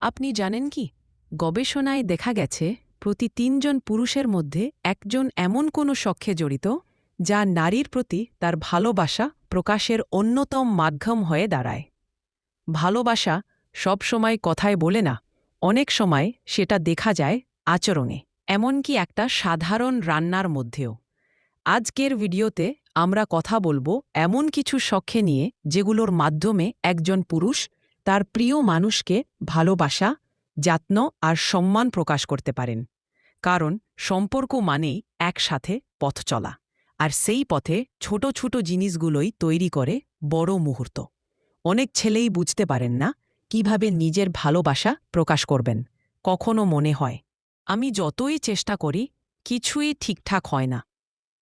আপনি জানেন কি, গবেষণায় দেখা গেছে প্রতি ৩ জন পুরুষের মধ্যে একজন এমন কোনো শখে জড়িত যা নারীর প্রতি তার ভালোবাসা প্রকাশের অন্যতম মাধ্যম হয়ে দাঁড়ায়। ভালোবাসা সবসময় কথায় বলে না, অনেক সময় সেটা দেখা যায় আচরণে, এমনকি একটা সাধারণ রান্নার মধ্যেও। আজকের ভিডিওতে আমরা কথা বলবো এমন কিছু শখে নিয়ে যেগুলোর মাধ্যমে একজন পুরুষ তার প্রিয় মানুষকে ভালোবাসা, যত্ন আর সম্মান প্রকাশ করতে পারেন। কারণ সম্পর্ক মানেই একসাথে পথ চলা, আর সেই পথে ছোট ছোট জিনিসগুলোই তৈরি করে বড় মুহূর্ত। অনেক ছেলেই বুঝতে পারেন না কিভাবে নিজের ভালোবাসা প্রকাশ করবেন। কখনো মনে হয়, আমি যতই চেষ্টা করি কিছুই ঠিকঠাক হয় না।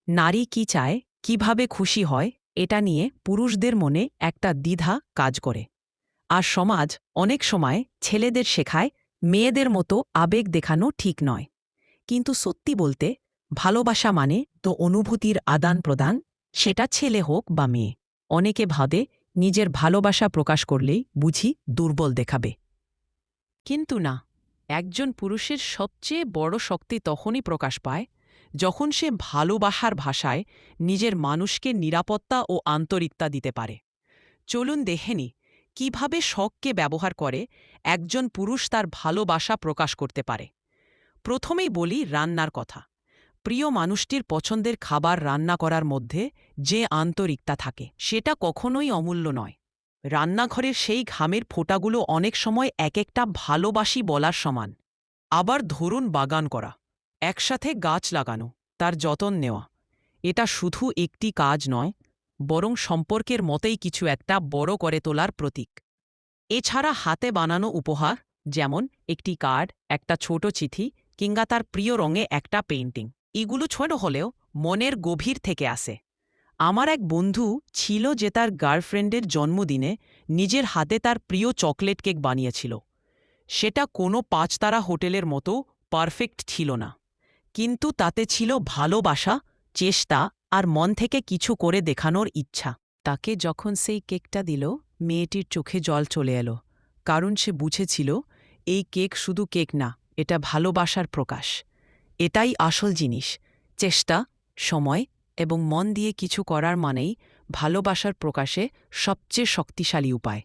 নারী কি চায়, কিভাবে খুশি হয়, এটা নিয়ে পুরুষদের মনে একটা দ্বিধা কাজ করে। আর সমাজ অনেক সময় ছেলেদের শেখায় মেয়েদের মতো আবেগ দেখানো ঠিক নয়। কিন্তু সত্যি বলতে, ভালোবাসা মানে তো অনুভূতির আদান প্রদান, সেটা ছেলে হোক বা মেয়ে। অনেকে ভাবে নিজের ভালোবাসা প্রকাশ করলেই বুঝি দুর্বল দেখাবে। কিন্তু না, একজন পুরুষের সবচেয়ে বড় শক্তি তখনই প্রকাশ পায় যখন সে ভালোবাসার ভাষায় নিজের মানুষকে নিরাপত্তা ও আন্তরিকতা দিতে পারে। চলুন দেখেনি কিভাবে শখকে ব্যবহার করে একজন পুরুষ তার ভালোবাসা প্রকাশ করতে পারে। প্রথমেই বলি রান্নার কথা। প্রিয় মানুষটির পছন্দের খাবার রান্না করার মধ্যে যে আন্তরিকতা থাকে সেটা কখনোই অমূল্য নয়। রান্নাঘরের সেই ঘামের ফোঁটাগুলো অনেক সময় এক একটা ভালোবাসি বলার সমান। আবার ধরুন বাগান করা, একসাথে গাছ লাগানো, তার যত্ন নেওয়া, এটা শুধু একটি কাজ নয়, বরং সম্পর্কের মতেই কিছু একটা বড় করে তোলার প্রতীক। এছাড়া হাতে বানানো উপহার, যেমন একটি কার্ড, একটা ছোট চিঠি কিংবা তার প্রিয় রঙে একটা পেইন্টিং, এগুলো ছোট হলেও মনের গভীর থেকে আসে। আমার এক বন্ধু ছিল যে তার গার্লফ্রেন্ডের জন্মদিনে নিজের হাতে তার প্রিয় চকলেট কেক বানিয়েছিল। সেটা কোনো ৫ তারা হোটেলের মতো পারফেক্ট ছিল না, কিন্তু তাতে ছিল ভালোবাসা, চেষ্টা আর মন থেকে কিছু করে দেখানোর ইচ্ছা। তাকে যখন সেই কেকটা দিল, মেয়েটির চোখে জল চলে এলো, কারণ সে বুঝেছিল এই কেক শুধু কেক না, এটা ভালোবাসার প্রকাশ। এটাই আসল জিনিস। চেষ্টা, সময় এবং মন দিয়ে কিছু করার মানেই ভালোবাসার প্রকাশে সবচেয়ে শক্তিশালী উপায়।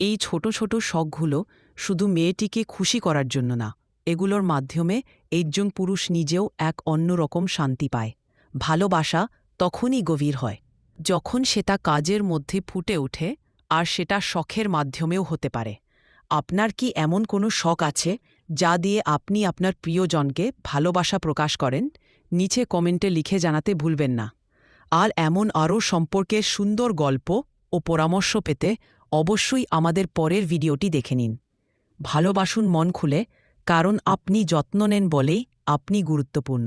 এই ছোট ছোট শখগুলো শুধু মেয়েটিকে খুশি করার জন্য না, এগুলোর মাধ্যমে একজন পুরুষ নিজেও এক অন্যরকম শান্তি পায়। ভালোবাসা তখনই গভীর হয় যখন সেটা কাজের মধ্যে ফুটে ওঠে, আর সেটা শখের মাধ্যমেও হতে পারে। আপনার কি এমন কোনো শখ আছে যা দিয়ে আপনি আপনার প্রিয়জনকে ভালোবাসা প্রকাশ করেন? নিচে কমেন্টে লিখে জানাতে ভুলবেন না। আর এমন আরও সম্পর্কের সুন্দর গল্প ও পরামর্শ পেতে অবশ্যই আমাদের পরের ভিডিওটি দেখে নিন। ভালোবাসুন মন খুলে, কারণ আপনি যত্ন নেন বলেই আপনি গুরুত্বপূর্ণ।